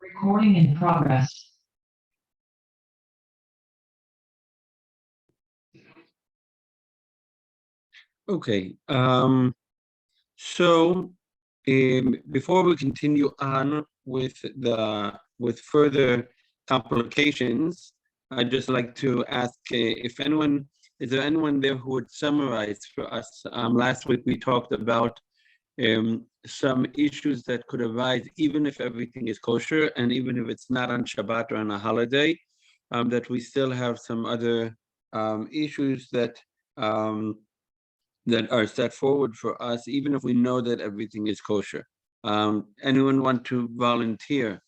Recording in progress. Okay, so before we continue on with further complications, I'd just like to ask if anyone is there anyone there who would summarize for us? Last week we talked about some issues that could arise even if everything is kosher and even if it's not on Shabbat or on a holiday, that we still have some other issues that are set forward for us, even if we know that everything is kosher. Anyone want to volunteer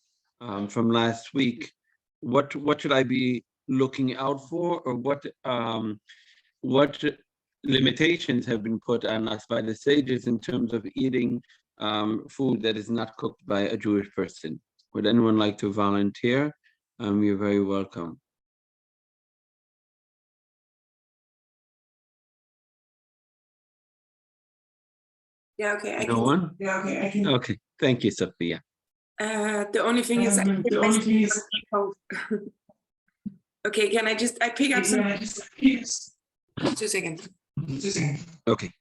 from last week? What should I be looking out for, or what limitations have been put on us by the sages in terms of eating food that is not cooked by a Jewish person? Would anyone like to volunteer? You're very welcome. Yeah, okay. No one? Yeah, okay. I can. Okay, thank you, Sophia. The only thing is, okay. Can I pick up some? 2 seconds. Okay.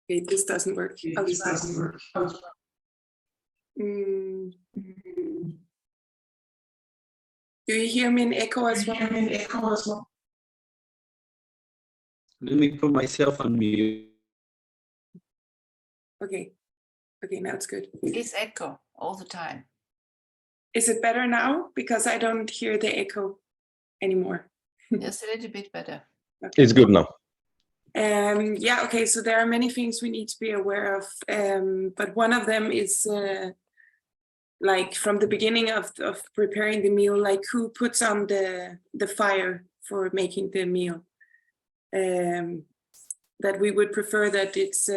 Okay, this doesn't work. Do you hear me in echo as well? Let me put myself on mute. Okay. Okay, now it's good. It's echo all the time. Is it better now? Because I don't hear the echo anymore. It's a little bit better. Okay. It's good now. Yeah, okay, so there are many things we need to be aware of, but one of them is like from the beginning of preparing the meal, like who puts on the fire for making the meal. That we would prefer that it's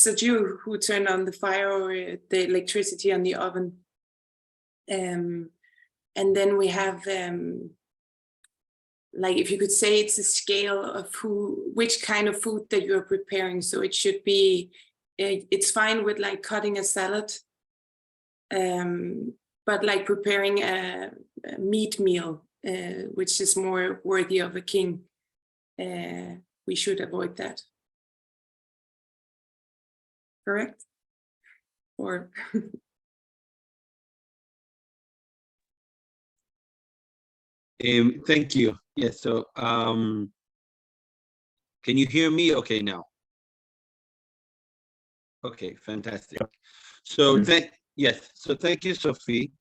a Jew who turned on the fire or the electricity on the oven. And then we have like, if you could say, it's a scale of which kind of food that you're preparing. So it should be, it's fine with like cutting a salad, but like preparing a meat meal, which is more worthy of a king, we should avoid that. Correct? Or Thank you. Yes, so can you hear me okay now? Okay, fantastic. So thank you, Sophie.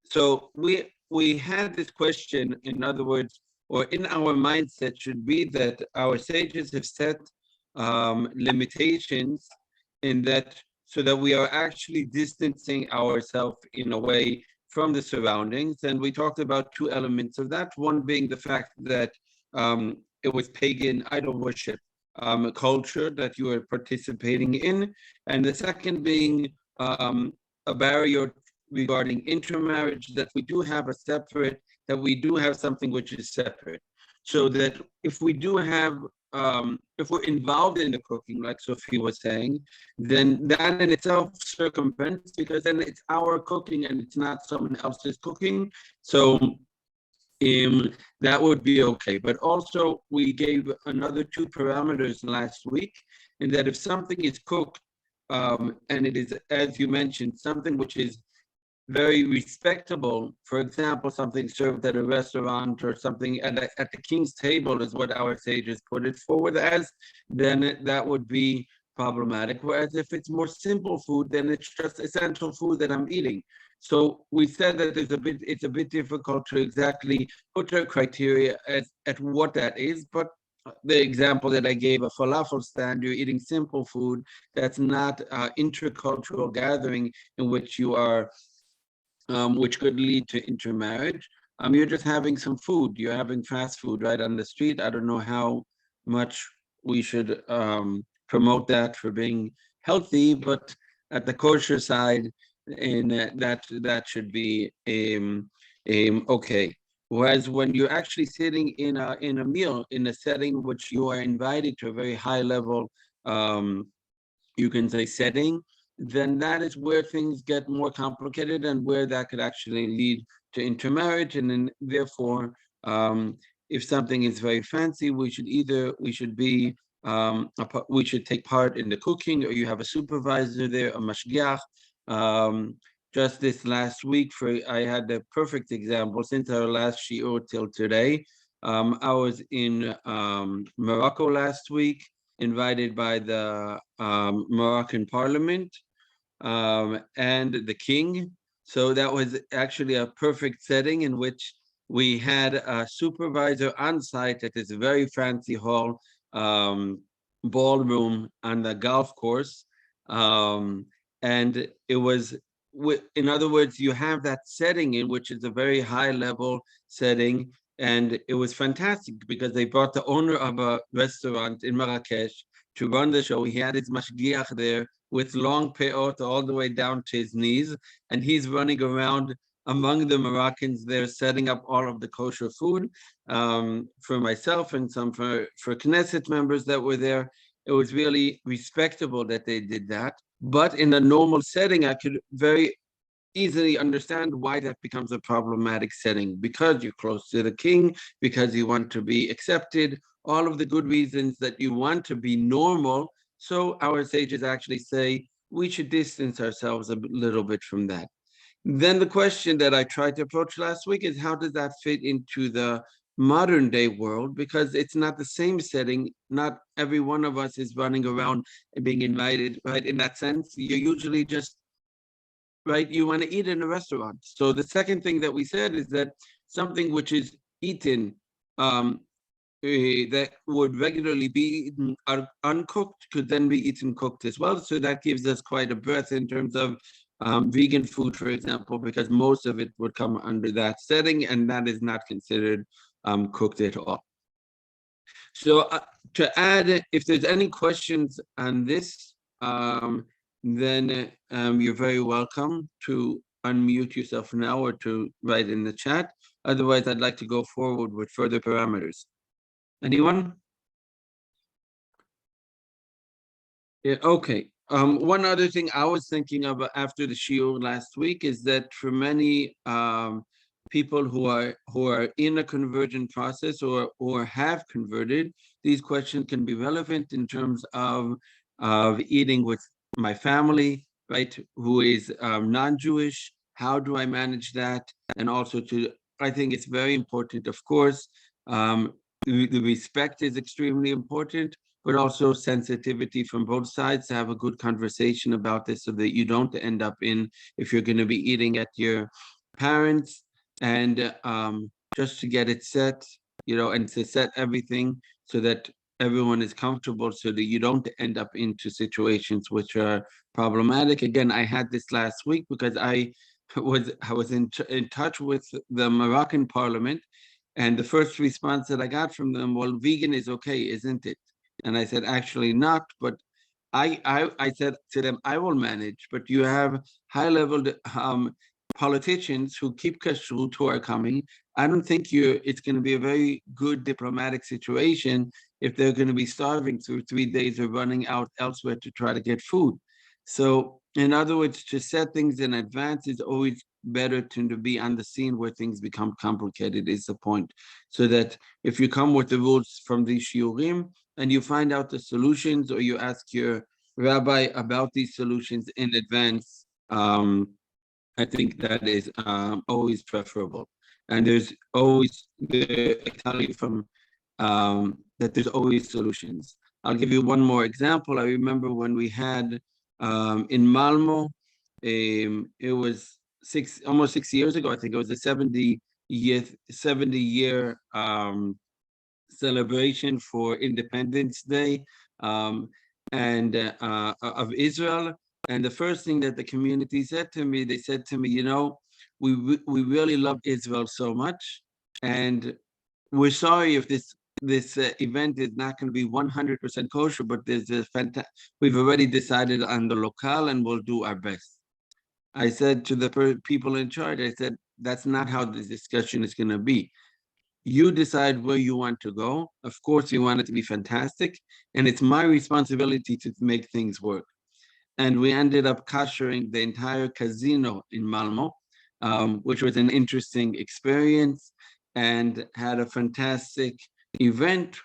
So we had this question, in other words, or in our mindset should be that our sages have set limitations in that, so that we are actually distancing ourselves in a way from the surroundings. And we talked about two elements of that, one being the fact that it was pagan idol worship culture that you are participating in, and the second being a barrier regarding intermarriage, that we do have something which is separate, so that if we do have if we're involved in the cooking, like Sophie was saying, then that in itself circumvents, because then it's our cooking and it's not someone else's cooking. So that would be okay. But also we gave another two parameters last week, in that if something is cooked and it is, as you mentioned, something which is very respectable, for example, something served at a restaurant or something at the king's table is what our sages put it forward as, then that would be problematic. Whereas if it's more simple food, then it's just essential food that I'm eating. So we said that it's a bit difficult to exactly put a criteria at what that is, but the example that I gave, a falafel stand, you're eating simple food, that's not intercultural gathering in which you are which could lead to intermarriage. You're just having some food. You're having fast food right on the street. I don't know how much we should promote that for being healthy, but at the kosher side, in that should be Okay. Whereas when you're actually sitting in a meal in a setting which you are invited to a very high level, you can say setting, then that is where things get more complicated and where that could actually lead to intermarriage. And then therefore, if something is very fancy, we should take part in the cooking, or you have a supervisor there, a mashgiach. Just this last week, I had the perfect example since our last shiur till today. I was in Morocco last week, invited by the Moroccan Parliament and the king. So that was actually a perfect setting in which we had a supervisor on site at this very fancy hall, ballroom on the golf course. And it was, in other words, you have that setting in which is a very high level setting. And it was fantastic because they brought the owner of a restaurant in Marrakesh to run the show. He had his mashgiach there with long peot all the way down to his knees. And he's running around among the Moroccans there, setting up all of the kosher food for myself and some for Knesset members that were there. It was really respectable that they did that. But in a normal setting, I could very easily understand why that becomes a problematic setting, because you're close to the king, because you want to be accepted, all of the good reasons that you want to be normal. So our sages actually say we should distance ourselves a little bit from that. Then the question that I tried to approach last week is, how does that fit into the modern day world? Because it's not the same setting. Not every one of us is running around and being invited, right? In that sense, you're usually just, right, you want to eat in a restaurant. So the second thing that we said is that something which is eaten that would regularly be eaten uncooked could then be eaten cooked as well. So that gives us quite a breadth in terms of vegan food, for example, because most of it would come under that setting, and that is not considered cooked at all. So to add, if there's any questions on this, then you're very welcome to unmute yourself now or to write in the chat. Otherwise, I'd like to go forward with further parameters. Anyone? Yeah, okay. One other thing I was thinking of after the shiur last week is that for many people who are in a conversion process or have converted, these questions can be relevant in terms of eating with my family, right? Who is non-Jewish? How do I manage that? And also I think it's very important, of course. The respect is extremely important, but also sensitivity from both sides to have a good conversation about this so that you don't end up if you're going to be eating at your parents, and just to get it set, and to set everything so that everyone is comfortable so that you don't end up into situations which are problematic. Again, I had this last week because I was in touch with the Moroccan Parliament, and the first response that I got from them, well, vegan is okay, isn't it? And I said, actually not, but I said to them, I will manage, but you have high-level politicians who keep kashrut who are coming. I don't think it's going to be a very good diplomatic situation if they're going to be starving through 3 days or running out elsewhere to try to get food. So in other words, to set things in advance is always better to be on the scene where things become complicated, is the point. So that if you come with the rules from these shiurim and you find out the solutions, or you ask your rabbi about these solutions in advance, I think that is always preferable. And there's always, I tell you from that there's always solutions. I'll give you one more example. I remember when we had in Malmo, it was almost 6 years ago, I think it was a 70-year celebration for Independence Day and of Israel. And the first thing that the community said to me, they said to me, we really love Israel so much, and we're sorry if this event is not going to be 100% kosher, but we've already decided on the locale and we'll do our best. I said to the people in charge, I said, that's not how the discussion is going to be. You decide where you want to go. Of course, you want it to be fantastic, and it's my responsibility to make things work. And we ended up kashering the entire casino in Malmo, which was an interesting experience, and had a fantastic event,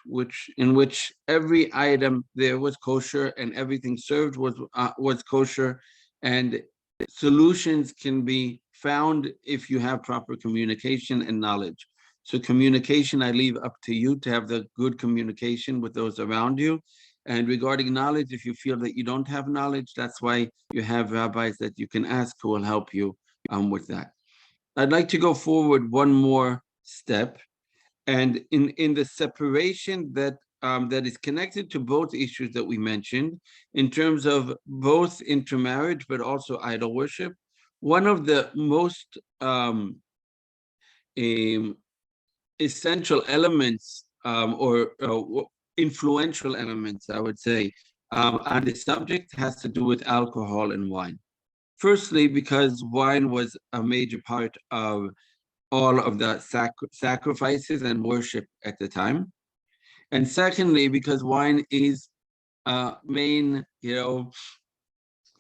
in which every item there was kosher and everything served was kosher, and solutions can be found if you have proper communication and knowledge. So communication, I leave up to you to have the good communication with those around you. And regarding knowledge, if you feel that you don't have knowledge, that's why you have rabbis that you can ask who will help you with that. I'd like to go forward one more step. And in the separation that that is connected to both issues that we mentioned, in terms of both intermarriage, but also idol worship, one of the most essential elements or influential elements, I would say, on this subject has to do with alcohol and wine. Firstly, because wine was a major part of all of the sacrifices and worship at the time. And secondly, because wine is a main,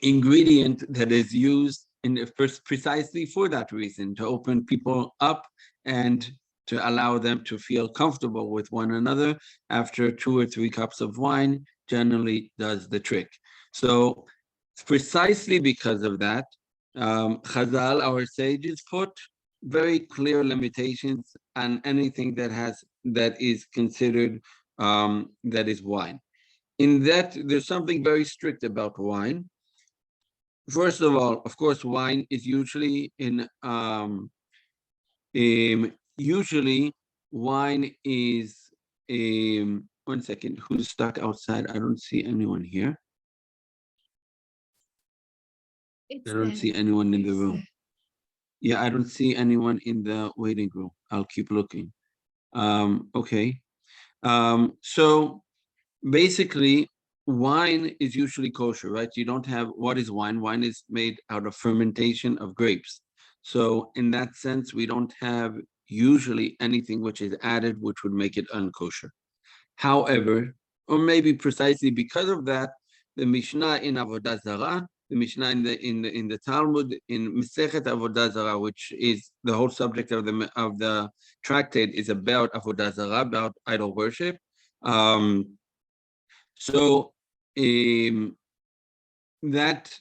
ingredient that is used precisely for that reason, to open people up and to allow them to feel comfortable with one another. After 2 or 3 cups of wine generally does the trick. So precisely because of that, Chazal, our sages, put very clear limitations on anything that is considered that is wine. In that, there's something very strict about wine. First of all, of course, wine is usually usually wine is 1 second. Who's stuck outside? I don't see anyone here. I don't see anyone in the room. Yeah, I don't see anyone in the waiting room. I'll keep looking. Okay. So basically, wine is usually kosher, right? You don't have, what is wine? Wine is made out of fermentation of grapes. So in that sense, we don't have usually anything which is added, which would make it unkosher. However, or maybe precisely because of that, the Mishnah in Avodah Zarah, the Mishnah in the Talmud in Masechet Avodah Zarah, which is the whole subject of the tractate, is about Avodah Zarah, about idol worship. So that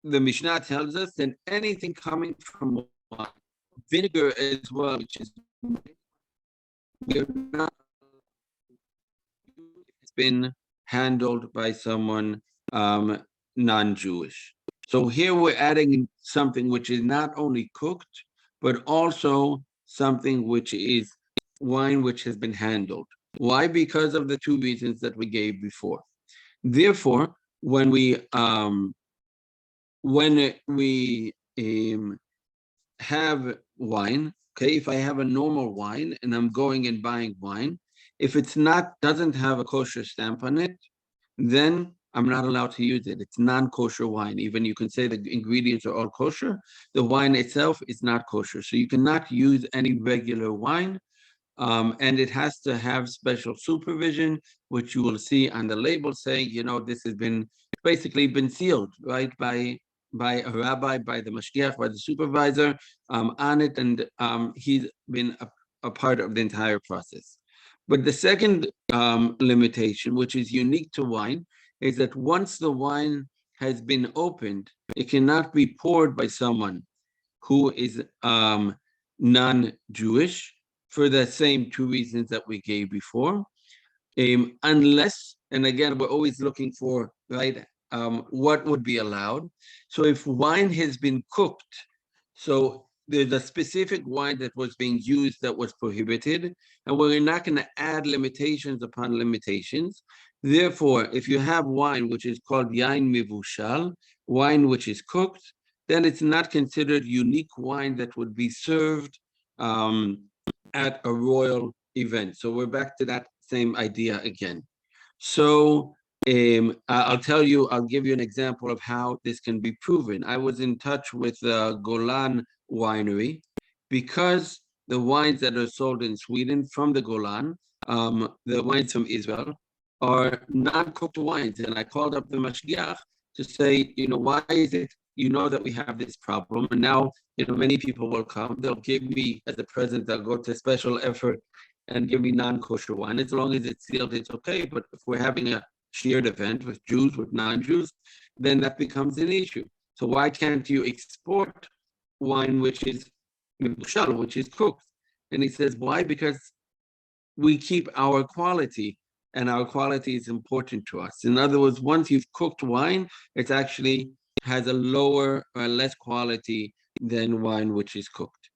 the Mishnah tells us that anything coming from wine, vinegar as well, which is it's been handled by someone non-Jewish. So here we're adding something which is not only cooked, but also something which is wine which has been handled. Why? Because of the 2 reasons that we gave before. Therefore, when we have wine, okay, if I have a normal wine and I'm going and buying wine, if it's doesn't have a kosher stamp on it, then I'm not allowed to use it. It's non-kosher wine. Even you can say the ingredients are all kosher, the wine itself is not kosher. So you cannot use any regular wine. And it has to have special supervision, which you will see on the label saying, this has basically been sealed, right, by a rabbi, by the mashgiach, by the supervisor on it, and he's been a part of the entire process. But the second limitation, which is unique to wine, is that once the wine has been opened, it cannot be poured by someone who is non-Jewish, for the same 2 reasons that we gave before, unless, and again, we're always looking for, right, what would be allowed. So if wine has been cooked, so there's a specific wine that was being used that was prohibited, and we're not going to add limitations upon limitations. Therefore, if you have wine which is called yain mivushal, wine which is cooked, then it's not considered unique wine that would be served at a royal event. So we're back to that same idea again. So I'll give you an example of how this can be proven. I was in touch with the Golan Winery, because the wines that are sold in Sweden from the Golan, the wines from Israel, are non-cooked wines. And I called up the mashgiach to say, why is it, that we have this problem? And now, many people will come. They'll give me, as a present, they'll go to special effort and give me non-kosher wine. As long as it's sealed, it's okay. But if we're having a shared event with Jews, with non-Jews, then that becomes an issue. So why can't you export wine which is mibushal, which is cooked? And he says, why? Because we keep our quality, and our quality is important to us. In other words, once you've cooked wine, it actually has a lower or less quality than wine which is cooked.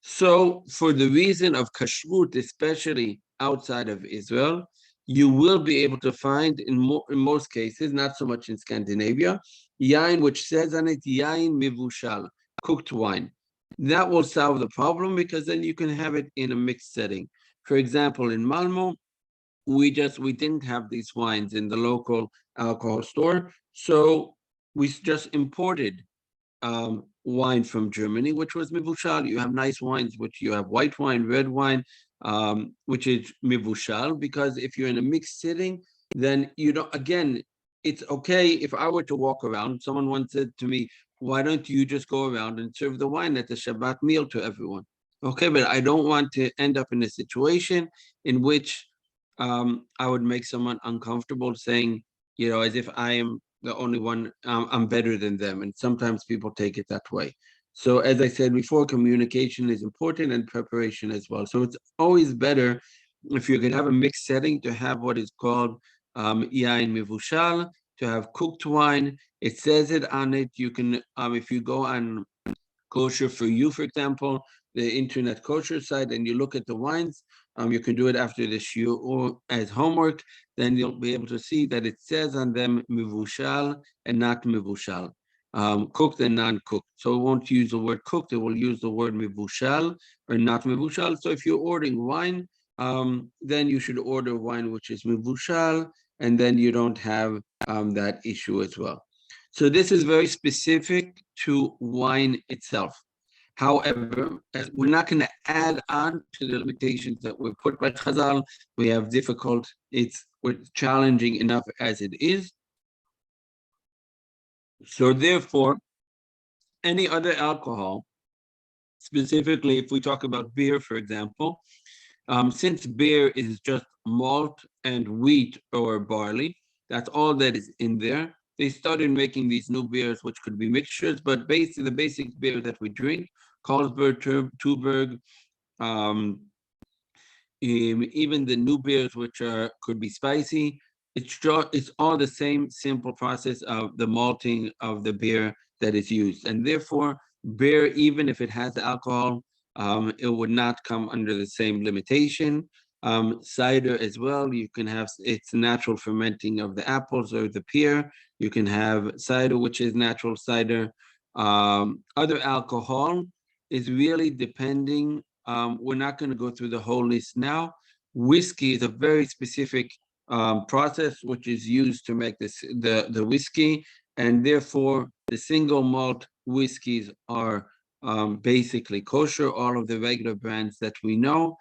So for the reason of kashrut, especially outside of Israel, you will be able to find in most cases, not so much in Scandinavia, yain which says on it yain mivushal, cooked wine. That will solve the problem because then you can have it in a mixed setting. For example, in Malmo, we didn't have these wines in the local alcohol store, so we just imported wine from Germany, which was mivushal. You have nice wines, which you have white wine, red wine, which is mivushal, because if you're in a mixed setting, then again, it's okay. If I were to walk around, someone once said to me, why don't you just go around and serve the wine at the Shabbat meal to everyone? Okay, but I don't want to end up in a situation in which I would make someone uncomfortable saying, as if I am the only one, I'm better than them. And sometimes people take it that way. So as I said before, communication is important and preparation as well. So it's always better if you can have a mixed setting to have what is called yain mivushal, to have cooked wine. It says it on it. You can, if you go on Kosher for You, for example, the internet kosher site, and you look at the wines, you can do it after the shiur or as homework, then you'll be able to see that it says on them mivushal and not mivushal, cooked and non-cooked. So it won't use the word cooked, it will use the word mivushal or not mivushal. So if you're ordering wine, then you should order wine which is mivushal, and then you don't have that issue as well. So this is very specific to wine itself. However, we're not going to add on to the limitations that were put by Chazal. We have we're challenging enough as it is. So therefore, any other alcohol, specifically if we talk about beer, for example, since beer is just malt and wheat or barley, that's all that is in there. They started making these new beers, which could be mixtures, but basically the basic beer that we drink, Carlsberg, Tuborg, even the new beers, which could be spicy, it's all the same simple process of the malting of the beer that is used. And therefore, beer, even if it has alcohol, it would not come under the same limitation. Cider as well, you can have it's natural fermenting of the apples or the pear. You can have cider, which is natural cider. Other alcohol is really depending. We're not going to go through the whole list now. Whiskey is a very specific process which is used to make the whiskey, and therefore the single malt whiskeys are basically kosher, all of the regular brands that we know.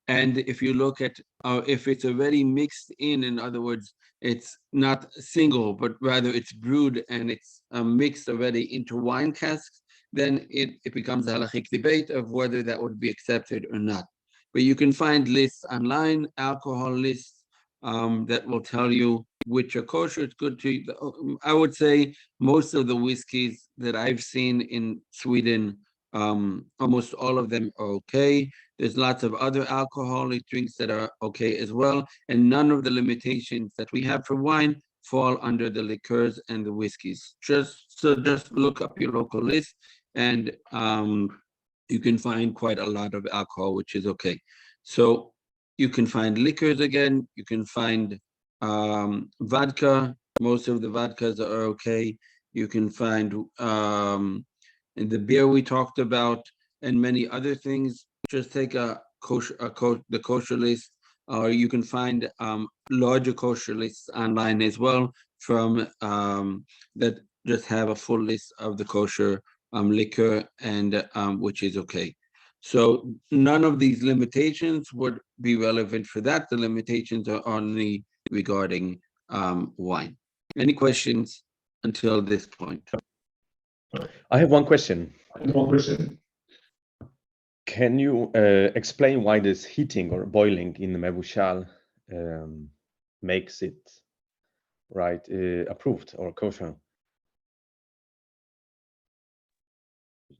And if you look at if it's already mixed in other words, it's not single, but rather it's brewed and it's mixed already into wine casks, then it becomes a halachic debate of whether that would be accepted or not. But you can find lists online, alcohol lists, that will tell you which are kosher. It's good to, I would say most of the whiskeys that I've seen in Sweden, almost all of them are okay. There's lots of other alcoholic drinks that are okay as well. And none of the limitations that we have for wine fall under the liqueurs and the whiskeys. Just look up your local list, and you can find quite a lot of alcohol, which is okay. So you can find liquors again, you can find vodka. Most of the vodkas are okay. You can find in the beer we talked about and many other things. Just take the kosher list, or you can find larger kosher lists online as well from that just have a full list of the kosher liquor, and which is okay. So none of these limitations would be relevant for that. The limitations are only regarding wine. Any questions until this point? I have one question. Can you explain why this heating or boiling in the mevushal makes it approved or kosher?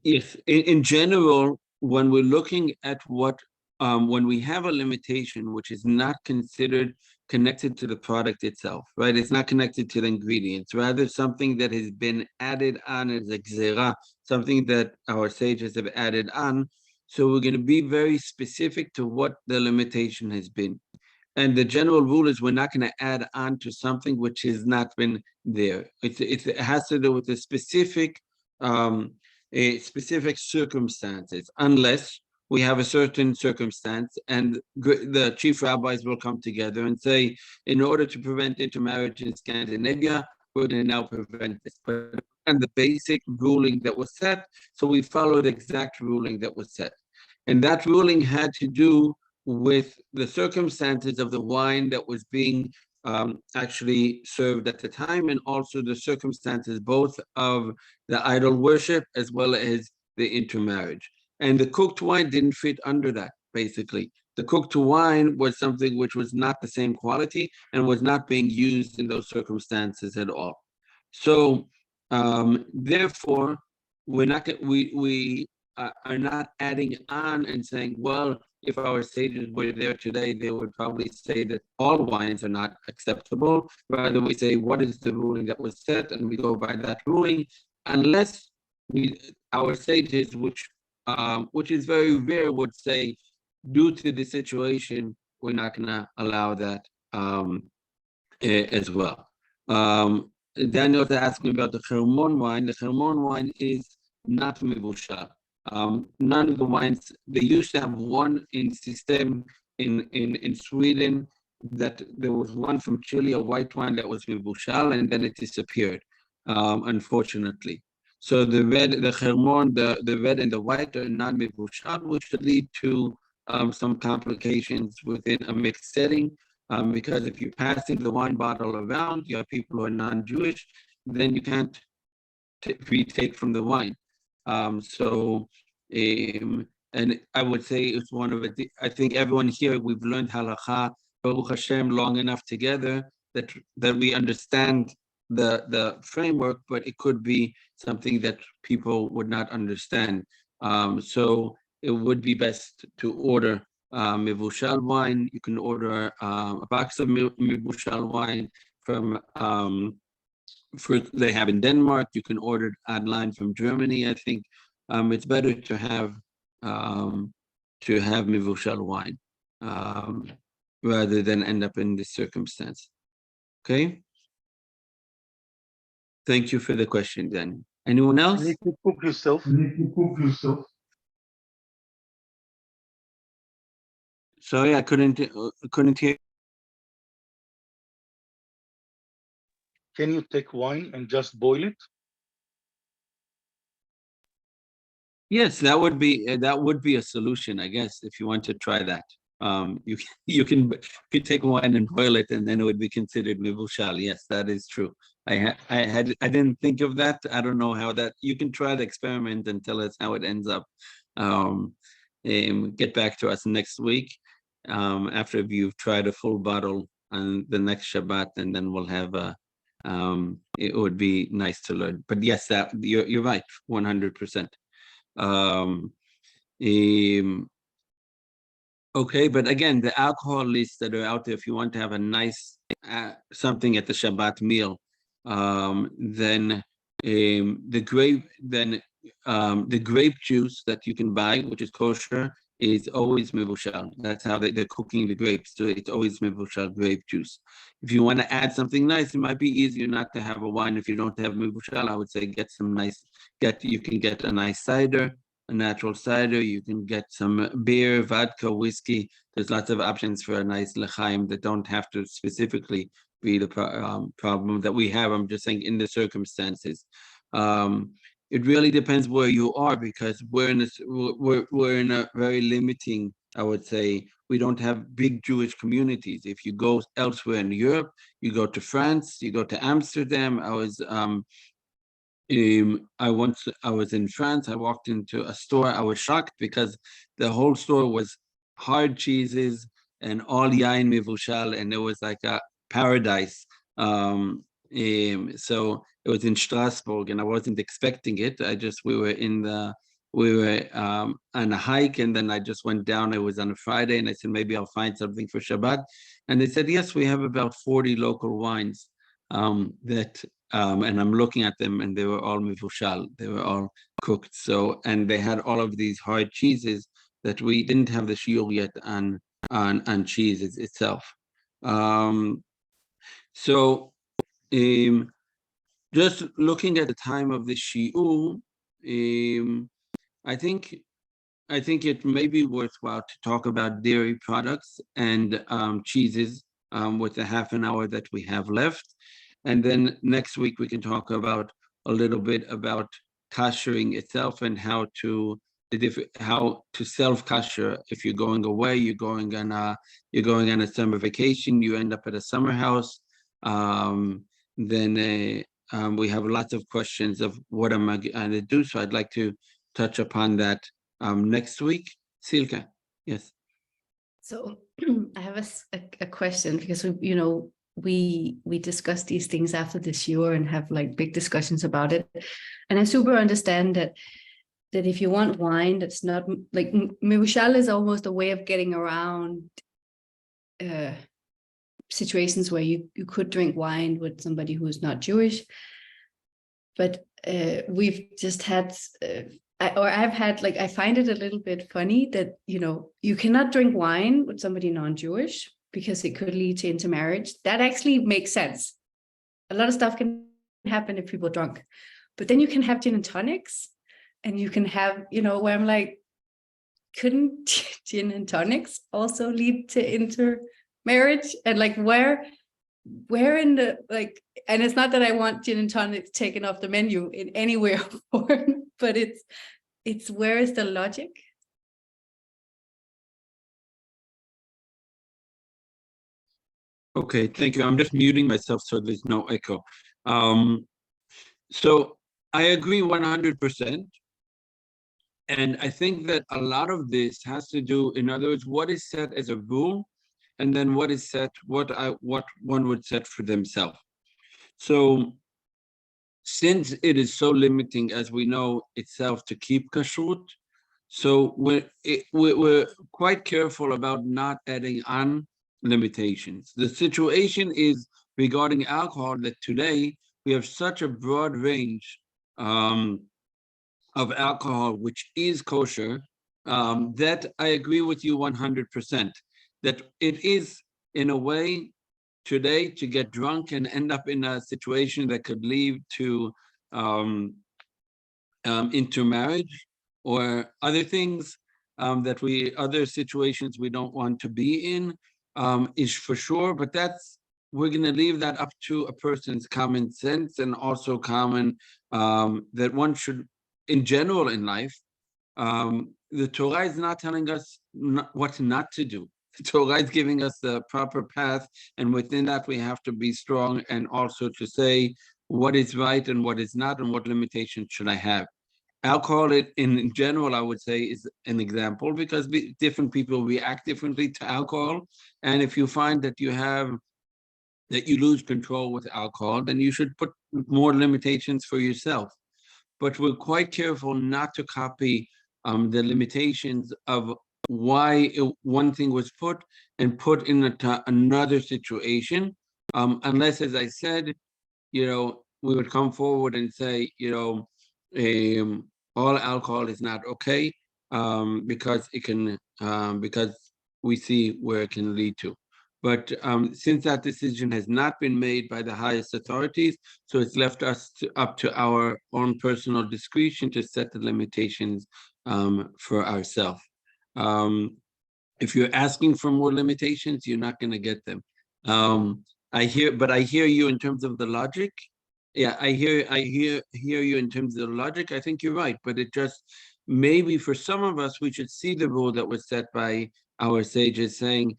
If in general, when we're looking at what when we have a limitation which is not considered connected to the product itself, right? It's not connected to the ingredients, rather something that has been added on as a gzera, something that our sages have added on. So we're going to be very specific to what the limitation has been. And the general rule is we're not going to add on to something which has not been there. It has to do with the specific circumstances, unless we have a certain circumstance and the chief rabbis will come together and say, in order to prevent intermarriage in Scandinavia, we're going to now prevent this. But and the basic ruling that was set, so we followed the exact ruling that was set. And that ruling had to do with the circumstances of the wine that was being actually served at the time, and also the circumstances both of the idol worship as well as the intermarriage. And the cooked wine didn't fit under that, basically. The cooked wine was something which was not the same quality and was not being used in those circumstances at all. So therefore, we are not adding on and saying, well, if our sages were there today, they would probably say that all wines are not acceptable. Rather, we say, what is the ruling that was set? And we go by that ruling, unless our sages, which is very rare, would say, due to the situation, we're not going to allow that as well. Daniel's asking about the Chermon wine. The Chermon wine is not mevushal. None of the wines, they used to have one in system in Sweden, that there was one from Chile, a white wine that was mevushal, and then it disappeared, unfortunately. So the red, the Chermon, the red and the white are non-mevushal, which could lead to some complications within a mixed setting, because if you're passing the wine bottle around, you have people who are non-Jewish, then you can't retake from the wine. And I would say it's one of it. I think everyone here, we've learned halakha, Baruch Hashem, long enough together that we understand the framework, but it could be something that people would not understand. So it would be best to order mevushal wine. You can order a box of mevushal wine from they have in Denmark. You can order it online from Germany. I think it's better to have mevushal wine rather than end up in this circumstance. Okay. Thank you for the question, Daniel. Anyone else? You need to cook yourself. Sorry, I couldn't hear. Can you take wine and just boil it? Yes, that would be a solution, I guess, if you want to try that. You can take wine and boil it, and then it would be considered mevushal. Yes, that is true. I didn't think of that. I don't know how that. You can try the experiment and tell us how it ends up. Get back to us next week after you've tried a full bottle on the next Shabbat, and then we'll have a. It would be nice to learn. But yes, that you're right, 100%. Okay, but again, the alcohol lists that are out there, if you want to have a nice something at the Shabbat meal, then the grape juice that you can buy, which is kosher, is always mevushal. That's how they're cooking the grapes. So it's always mevushal grape juice. If you want to add something nice, it might be easier not to have a wine. If you don't have mevushal, I would say get some nice. You can get a nice cider, a natural cider. You can get some beer, vodka, whiskey. There's lots of options for a nice l'chaim that don't have to specifically be the problem that we have. I'm just saying in the circumstances. it really depends where you are, because we're in a very limiting, I would say, we don't have big Jewish communities. If you go elsewhere in Europe, you go to France, you go to Amsterdam. I was in France. I walked into a store. I was shocked because the whole store was hard cheeses and all yain mivushal, and it was like a paradise. So it was in Strasbourg, and I wasn't expecting it. We were on a hike, and then I just went down. It was on a Friday, and I said, maybe I'll find something for Shabbat. And they said, yes, we have about 40 local wines and I'm looking at them, and they were all mivushal. They were all cooked. So, and they had all of these hard cheeses that we didn't have the shiur yet on cheese itself. Just looking at the time of the shiur, I think it may be worthwhile to talk about dairy products and cheeses with the half an hour that we have left. And then next week we can talk about a little bit about kashering itself and how to self-kasher. If you're going away, you're going on a summer vacation, you end up at a summer house. Then we have lots of questions of what am I going to do. So I'd like to touch upon that next week. Silke, yes. So I have a question, because we discuss these things after the shiur and have like big discussions about it, and I super understand that if you want wine that's not like mivushal is almost a way of getting around situations where you could drink wine with somebody who is not Jewish, but we've just had I've had, like, I find it a little bit funny that, you cannot drink wine with somebody non-Jewish because it could lead to intermarriage. That actually makes sense. A lot of stuff can happen if people are drunk, but then you can have gin and tonics, and you can have, where I'm like, couldn't gin and tonics also lead to intermarriage? And like, where in the, like, and it's not that I want gin and tonics taken off the menu in any way or form, but it's where is the logic? Okay, thank you. I'm just muting myself so there's no echo. So I agree 100%. And I think that a lot of this has to do, in other words, what is set as a rule, and then what is set, what one would set for themselves. So since it is so limiting, as we know itself, to keep kashrut, so we're quite careful about not adding on limitations. The situation is regarding alcohol that today we have such a broad range of alcohol, which is kosher, that I agree with you 100%, that it is, in a way, today to get drunk and end up in a situation that could lead to intermarriage or other things other situations we don't want to be in, is for sure, but we're going to leave that up to a person's common sense, and also common that one should, in general in life, the Torah is not telling us what not to do. The Torah is giving us the proper path, and within that we have to be strong, and also to say what is right and what is not, and what limitations should I have. Alcohol, in general, I would say, is an example, because different people react differently to alcohol, and if you find that you lose control with alcohol, then you should put more limitations for yourself. But we're quite careful not to copy the limitations of why one thing was put in another situation, unless, as I said, we would come forward and say, all alcohol is not okay, because it can, because we see where it can lead to. But since that decision has not been made by the highest authorities, so it's left us up to our own personal discretion to set the limitations for ourselves. If you're asking for more limitations, you're not going to get them. I hear you in terms of the logic, Yeah, I hear you in terms of the logic. I think you're right, but it just maybe for some of us, we should see the rule that was set by our sages saying,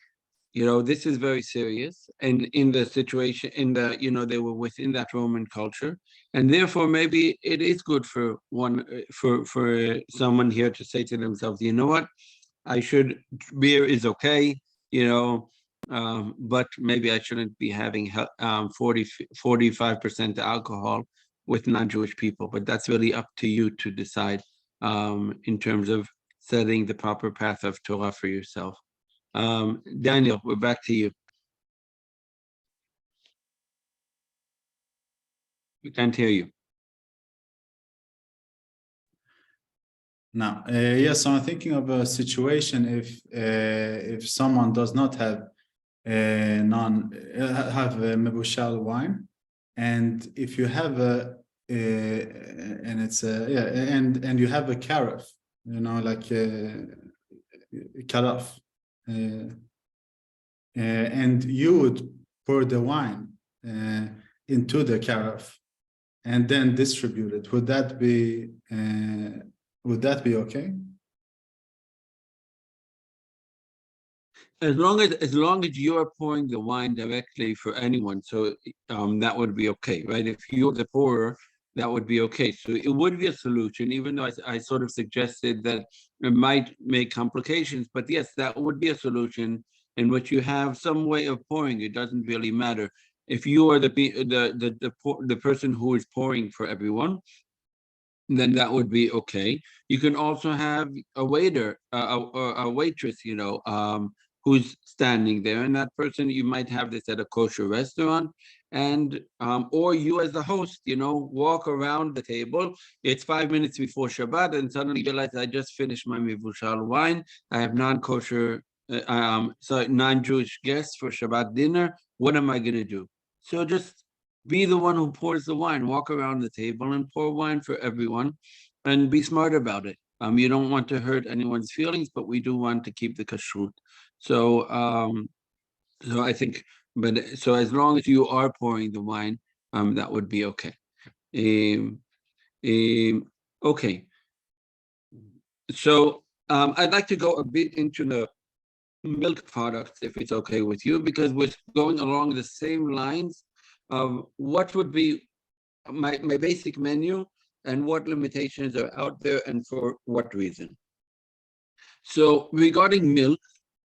this is very serious. And in the situation, they were within that Roman culture. And therefore, maybe it is good for for someone here to say to themselves, you know what, beer is okay, but maybe I shouldn't be having 45% alcohol with non-Jewish people. But that's really up to you to decide in terms of setting the proper path of Torah for yourself. Daniel, we're back to you. We can't hear you. Now, yes, I'm thinking of a situation if someone does not have mebushal wine, and if you have and it's and you have a karaf, like karaf, and you would pour the wine into the karaf and then distribute it. Would that be okay? As long as you're pouring the wine directly for anyone, so that would be okay, right? If you're the pourer, that would be okay. So it would be a solution, even though I sort of suggested that it might make complications. But yes, that would be a solution in which you have some way of pouring. It doesn't really matter if you are the person who is pouring for everyone. Then that would be okay. You can also have a waiter, a waitress, who's standing there, and that person, you might have this at a kosher restaurant, and or you as the host, walk around the table. It's 5 minutes before Shabbat, and suddenly you realize I just finished my mivushal wine. I have non-kosher, non-Jewish guests for Shabbat dinner. What am I going to do? So just be the one who pours the wine. Walk around the table and pour wine for everyone, and be smart about it. You don't want to hurt anyone's feelings, but we do want to keep the kashrut. So, so I think, so as long as you are pouring the wine, that would be okay. Okay. So, I'd like to go a bit into the milk products, if it's okay with you, because we're going along the same lines of what would be my basic menu and what limitations are out there and for what reason. So regarding milk,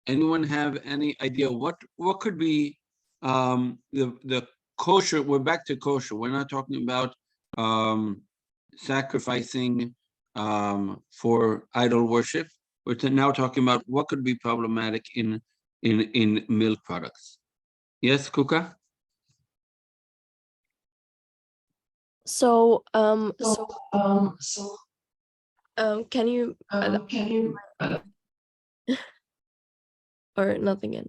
anyone have any idea what could be the kosher? We're back to kosher. We're not talking about sacrificing for idol worship. We're now talking about what could be problematic in milk products. Yes, Kuka? Can you or nothing in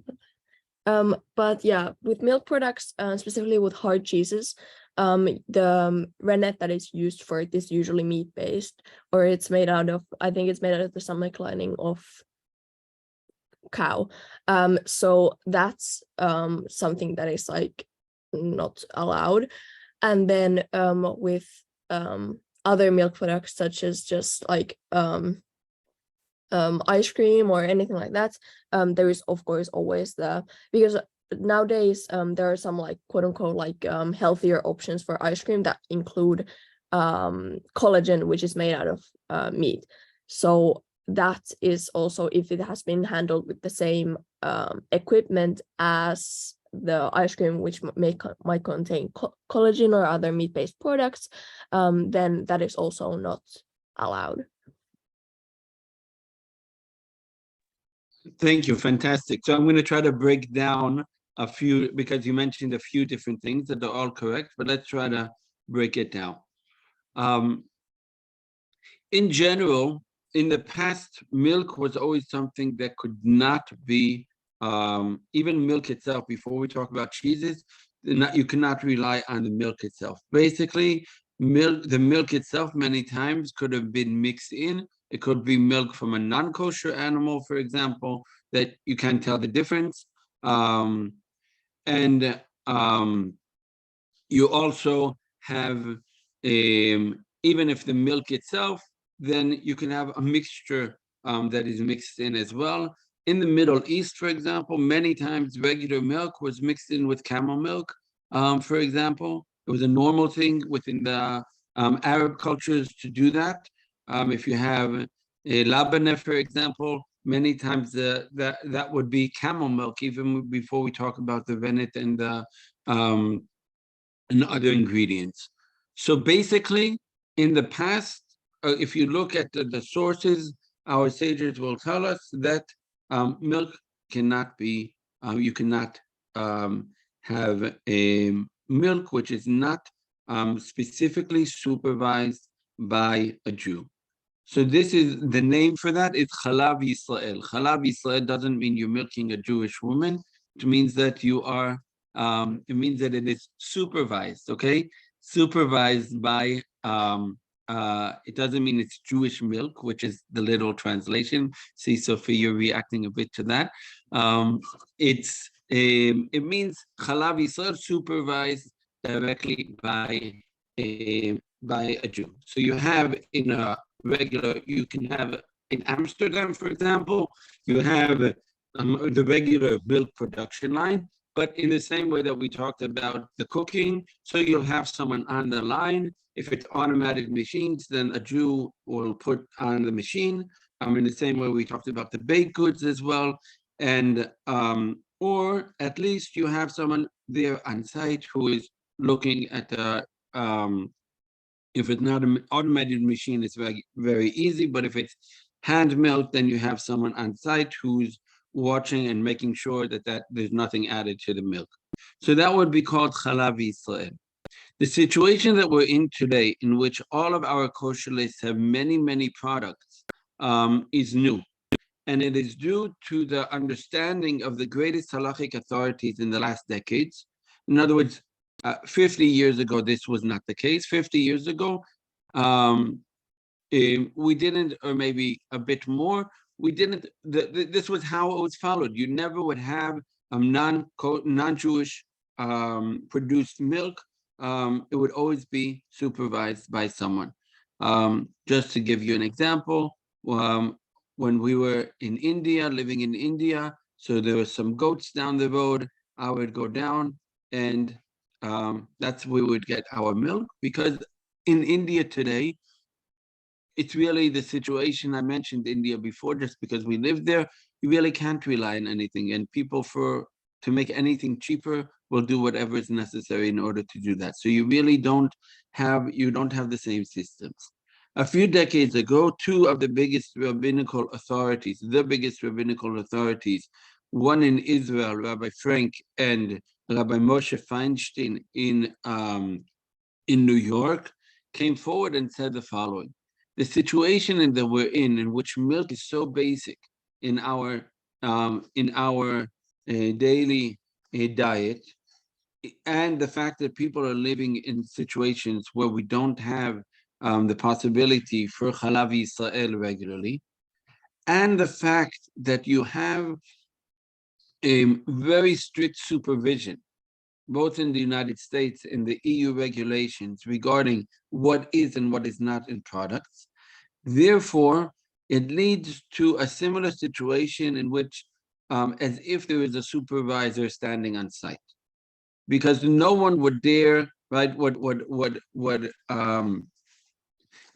but yeah, with milk products, specifically with hard cheeses, the rennet that is used for it is usually meat based, or it's made out of, I think it's made out of the stomach lining of cow. So that's something that is like not allowed. And then with other milk products, such as just like ice cream or anything like that, there is of course always because nowadays there are some like quote unquote like healthier options for ice cream that include collagen, which is made out of meat. So that is also, if it has been handled with the same equipment as the ice cream, which might contain collagen or other meat-based products, then that is also not allowed. Thank you. Fantastic. So I'm going to try to break down a few, because you mentioned a few different things that are all correct, but let's try to break it down. In general, in the past, milk was always something that could not be, even milk itself, before we talk about cheeses, you cannot rely on the milk itself. Basically, the milk itself many times could have been mixed in. It could be milk from a non-kosher animal, for example, that you can't tell the difference. You also have, even if the milk itself, then you can have a mixture that is mixed in as well. In the Middle East, for example, many times regular milk was mixed in with camel milk, for example. It was a normal thing within the Arab cultures to do that. If you have a labana, for example, many times that would be camel milk, even before we talk about the rennet and the and other ingredients. So basically, in the past, if you look at the sources, our sages will tell us that milk cannot be, you cannot have a milk which is not specifically supervised by a Jew. So this is the name for that. It's Chalav Yisrael. Chalav Yisrael doesn't mean you're milking a Jewish woman. It means that you are. It means that it is supervised. Okay, supervised by. It doesn't mean it's Jewish milk, which is the literal translation. See, Sophie, you're reacting a bit to that. It means Chalav Yisrael supervised directly by a Jew. So you have in a regular, you can have in Amsterdam, for example, you have the regular milk production line, but in the same way that we talked about the cooking, so you'll have someone on the line. If it's automatic machines, then a Jew will put on the machine. In the same way we talked about the baked goods as well, and or at least you have someone there on site who is looking at the if it's not an automated machine, it's very, very easy. But if it's hand milk, then you have someone on site who's watching and making sure that there's nothing added to the milk. So that would be called Chalav Yisrael. The situation that we're in today, in which all of our kosher lists have many, many products, is new. And it is due to the understanding of the greatest halachic authorities in the last decades. In other words, 50 years ago, this was not the case. 50 years ago, we didn't, or maybe a bit more, we didn't, this was how it was followed. You never would have non-Jewish produced milk. It would always be supervised by someone. Just to give you an example, when we were in India, living in India, so there were some goats down the road, I would go down and that's where we would get our milk, because in India today, it's really the situation. I mentioned India before, just because we live there, you really can't rely on anything. And people, to make anything cheaper, will do whatever is necessary in order to do that. So you really don't have the same systems. A few decades ago, two of the biggest rabbinical authorities, one in Israel, Rabbi Frank, and Rabbi Moshe Feinstein in New York, came forward and said the following: the situation that we're in which milk is so basic in our daily diet, and the fact that people are living in situations where we don't have the possibility for Chalav Yisrael regularly, and the fact that you have a very strict supervision, both in the United States and the EU regulations regarding what is and what is not in products. Therefore, it leads to a similar situation in which, as if there is a supervisor standing on site, because no one would dare, right, would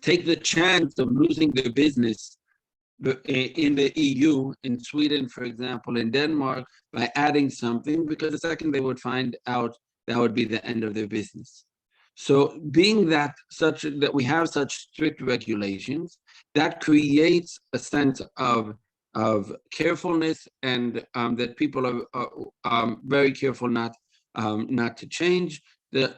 take the chance of losing their business in the EU, in Sweden, for example, in Denmark, by adding something, because the second they would find out, that would be the end of their business. So being that we have such strict regulations, that creates a sense of carefulness, and that people are very careful not to change. The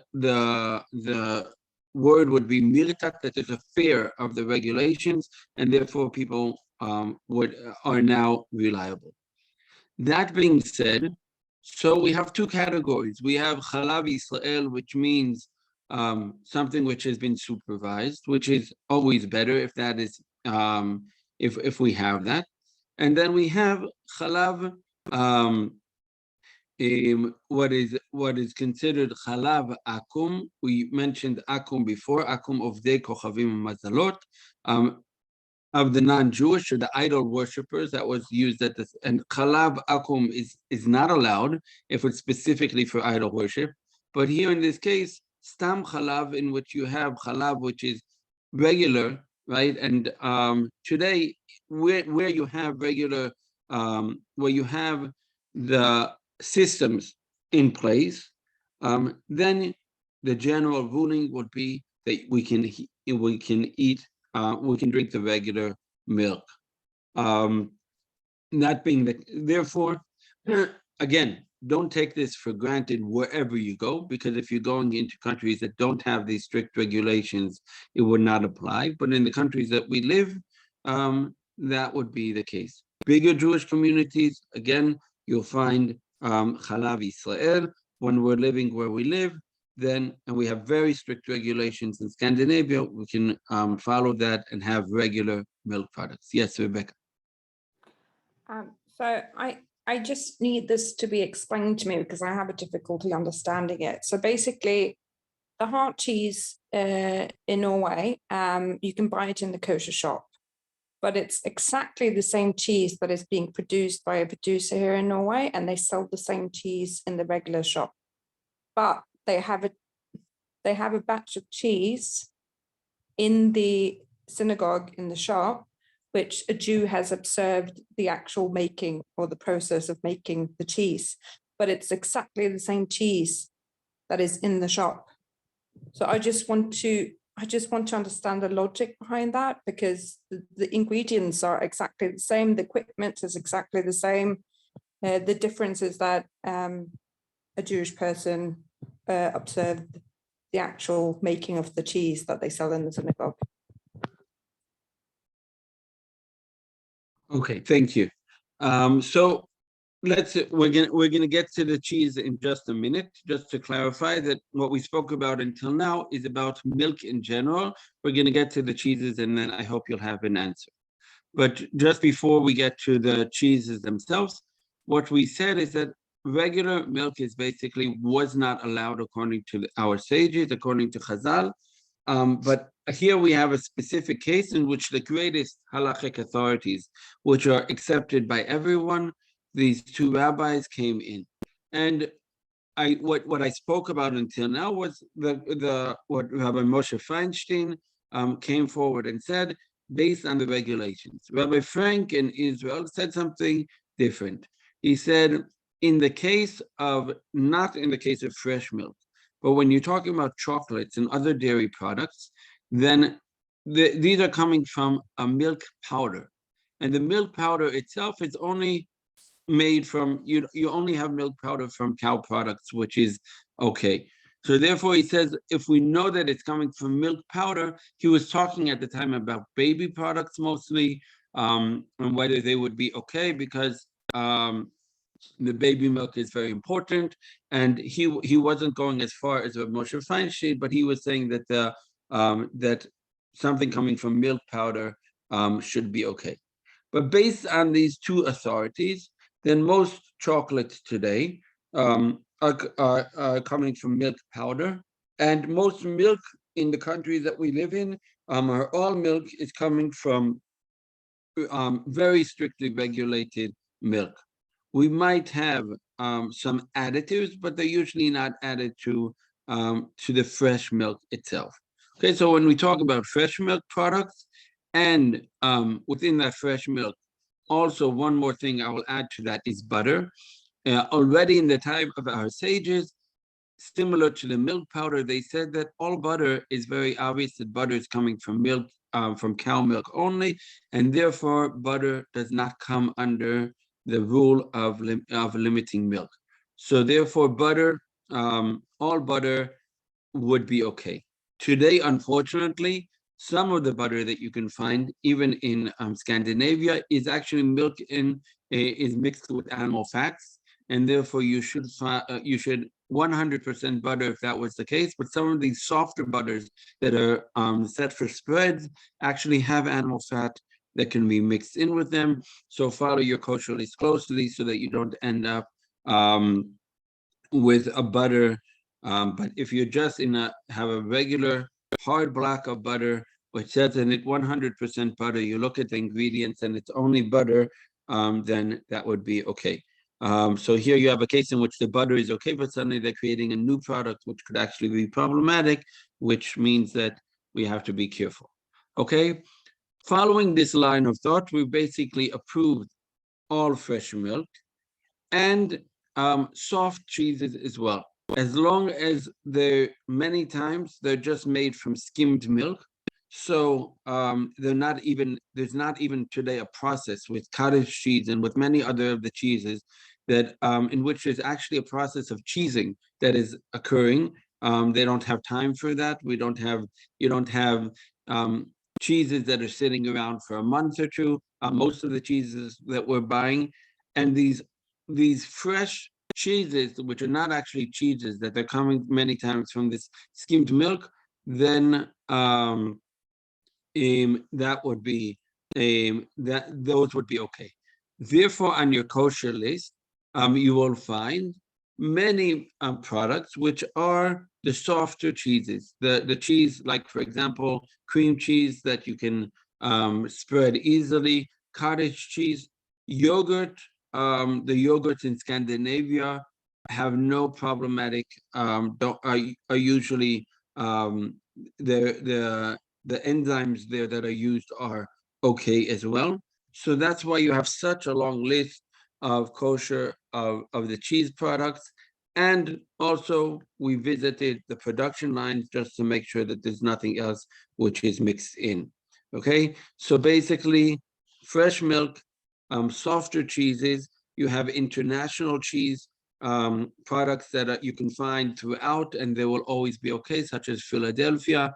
word would be mirtat, that there's a fear of the regulations, and therefore people are now reliable. That being said, so we have two categories. We have Chalav Yisrael, which means something which has been supervised, which is always better if that is if we have that. And then we have Chalav what is considered chalav akum. We mentioned akum before, akum ovdei kochavim mazalot, of the non-Jewish or the idol worshippers. That was used at this, and chalav akum is not allowed if it's specifically for idol worship. But here in this case, stam chalav, in which you have chalav which is regular, right? And today, where you have regular, where you have the systems in place, then the general ruling would be that we can eat, we can drink the regular milk. That being the, therefore, again, don't take this for granted wherever you go, because if you're going into countries that don't have these strict regulations, it would not apply. But in the countries that we live, that would be the case. Bigger Jewish communities, again, you'll find Chalav Israel. When we're living where we live, then, and we have very strict regulations in Scandinavia, we can follow that and have regular milk products. Yes, Rebecca. So I just need this to be explained to me because I have a difficulty understanding it. So basically, the heart cheese in Norway, you can buy it in the kosher shop, but it's exactly the same cheese that is being produced by a producer here in Norway, and they sell the same cheese in the regular shop. But they have a batch of cheese in the synagogue in the shop, which a Jew has observed the actual making or the process of making the cheese, but it's exactly the same cheese that is in the shop. So I just want to understand the logic behind that, because the ingredients are exactly the same, the equipment is exactly the same. The difference is that a Jewish person observed the actual making of the cheese that they sell in the synagogue. Okay, thank you. So we're gonna get to the cheese in just a minute. Just to clarify that what we spoke about until now is about milk in general. We're gonna get to the cheeses, and then I hope you'll have an answer. But just before we get to the cheeses themselves, what we said is that regular milk is basically was not allowed according to our sages, according to Chazal. But here we have a specific case in which the greatest halachic authorities, which are accepted by everyone, these two rabbis came in. And what I spoke about until now was what Rabbi Moshe Feinstein came forward and said, based on the regulations. Rabbi Frank in Israel said something different. He said, not in the case of fresh milk, but when you're talking about chocolates and other dairy products, then these are coming from a milk powder. And the milk powder itself is only made from, you only have milk powder from cow products, which is okay. So therefore, he says, if we know that it's coming from milk powder, he was talking at the time about baby products mostly, and whether they would be okay, because the baby milk is very important. And he wasn't going as far as Rav Moshe Feinstein, but he was saying that that something coming from milk powder should be okay. But based on these two authorities, then most chocolates today are coming from milk powder, and most milk in the countries that we live in, or all milk is coming from very strictly regulated milk. We might have some additives, but they're usually not added to the fresh milk itself. Okay, so when we talk about fresh milk products, and within that fresh milk, also one more thing I will add to that is butter. Already in the time of our sages, similar to the milk powder, they said that all butter is very obvious that butter is coming from milk, from cow milk only, and therefore butter does not come under the rule of limiting milk. So therefore butter, all butter would be okay. Today, unfortunately, some of the butter that you can find, even in Scandinavia, is actually milk is mixed with animal fats, and therefore you should 100% butter if that was the case. But some of these softer butters that are set for spreads actually have animal fat that can be mixed in with them. So follow your kosher list closely so that you don't end up with a butter. But if you're just have a regular hard block of butter, which says in it 100% butter, you look at the ingredients and it's only butter, then that would be okay. So here you have a case in which the butter is okay, but suddenly they're creating a new product which could actually be problematic, which means that we have to be careful. Okay, following this line of thought, we basically approved all fresh milk and soft cheeses as well, as long as many times they're just made from skimmed milk. So there's not even today a process with cottage cheese and with many other of the cheeses that in which there's actually a process of cheesing that is occurring. They don't have time for that. You don't have cheeses that are sitting around for a month or two. Most of the cheeses that we're buying, and these fresh cheeses, which are not actually cheeses, that they're coming many times from this skimmed milk, then that would be those would be okay. Therefore, on your kosher list, you will find many products which are the softer cheeses, the cheese, like for example, cream cheese that you can spread easily, cottage cheese, yogurt. The yogurts in Scandinavia have no problematic. Are usually the enzymes there that are used are okay as well. So that's why you have such a long list of kosher of the cheese products. And also we visited the production lines just to make sure that there's nothing else which is mixed in. Okay, so basically fresh milk, softer cheeses, you have international cheese products that you can find throughout, and they will always be okay, such as Philadelphia.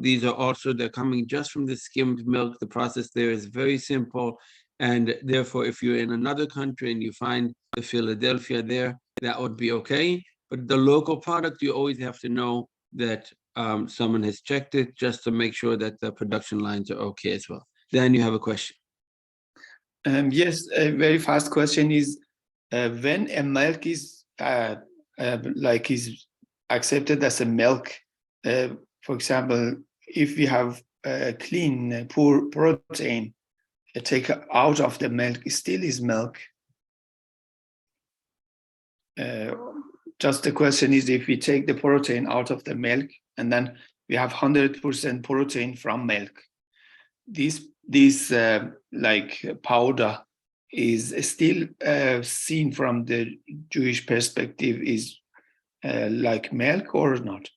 These are also, they're coming just from the skimmed milk. The process there is very simple. And therefore, if you're in another country and you find the Philadelphia there, that would be okay. But the local product, you always have to know that someone has checked it just to make sure that the production lines are okay as well. Then you have a question. Yes, a very fast question is, when a milk is is accepted as a milk, for example, if we have clean, poor protein, take out of the milk, it still is milk. Just the question is, if we take the protein out of the milk and then we have 100% protein from milk, this like powder is still seen from the Jewish perspective is like milk or not?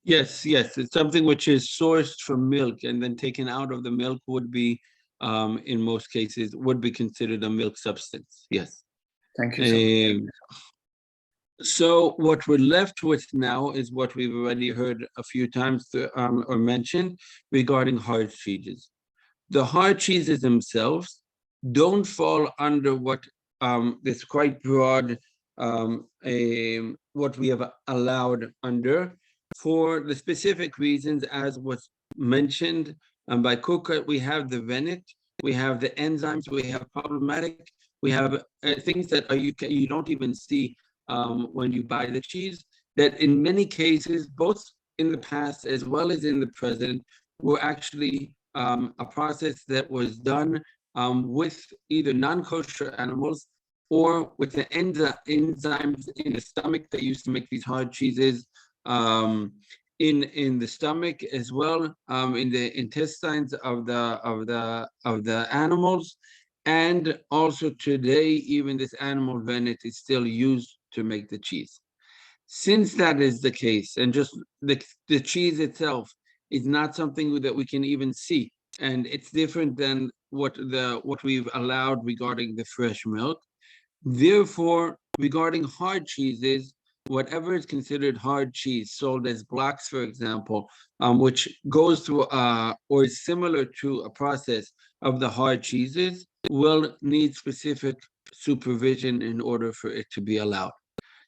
Yes, it's something which is sourced from milk and then taken out of the milk would be, in most cases, would be considered a milk substance. Yes. Thank you. So what we're left with now is what we've already heard a few times or mentioned regarding hard cheeses. The hard cheeses themselves don't fall under what this quite broad what we have allowed under, for the specific reasons as was mentioned by Kuka. We have the rennet, we have the enzymes, we have problematic, we have things that you don't even see when you buy the cheese, that in many cases, both in the past as well as in the present, were actually a process that was done with either non-kosher animals or with the enzymes in the stomach that used to make these hard cheeses, in the stomach as well, in the intestines of the animals. And also today, even this animal rennet is still used to make the cheese. Since that is the case, and just the cheese itself is not something that we can even see, and it's different than what we've allowed regarding the fresh milk. Therefore, regarding hard cheeses, whatever is considered hard cheese sold as blocks, for example, which goes through or is similar to a process of the hard cheeses, will need specific supervision in order for it to be allowed.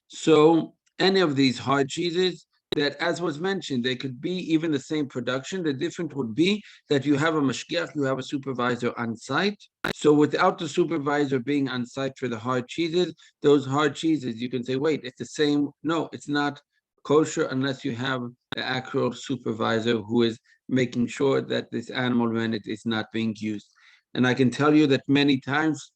So any of these hard cheeses that, as was mentioned, they could be even the same production. The difference would be that you have a mashgiach, you have a supervisor on site. So without the supervisor being on site for the hard cheeses, those hard cheeses, you can say, wait, it's the same. No, it's not kosher unless you have the actual supervisor who is making sure that this animal rennet is not being used. And I can tell you that many times,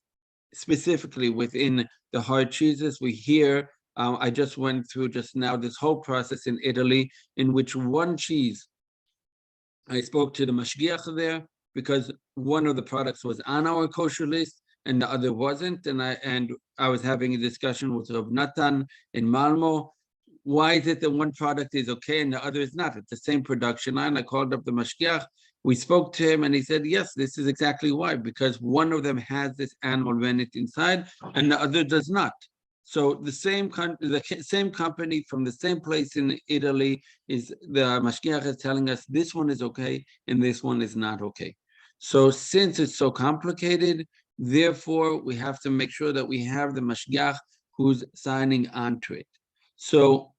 specifically within the hard cheeses, we hear, I just went through just now this whole process in Italy in which one cheese, I spoke to the mashgiach there because one of the products was on our kosher list and the other wasn't. And I was having a discussion with Rav Natan in Malmo. Why is it that one product is okay and the other is not? It's the same production line. I called up the mashgiach. We spoke to him and he said, yes, this is exactly why, because one of them has this animal rennet inside and the other does not. So the same company from the same place in Italy is the mashgiach is telling us this one is okay and this one is not okay. So since it's so complicated, therefore we have to make sure that we have the mashgiach who's signing onto it. So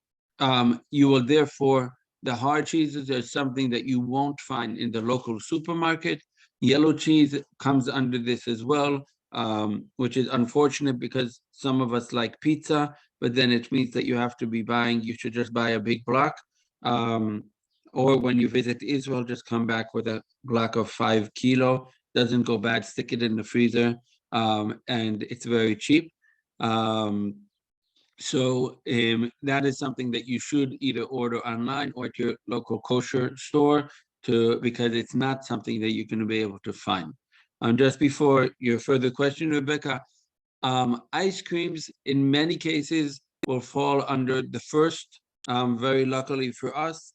you will therefore, the hard cheeses are something that you won't find in the local supermarket. Yellow cheese comes under this as well, which is unfortunate because some of us like pizza, but then it means that you have to be buying, you should just buy a big block. Or when you visit Israel, just come back with a block of 5 kilo. Doesn't go bad, stick it in the freezer, and it's very cheap. So that is something that you should either order online or at your local kosher store because it's not something that you're going to be able to find. Just before your further question, Rebecca, ice creams in many cases will fall under the first. Very luckily for us,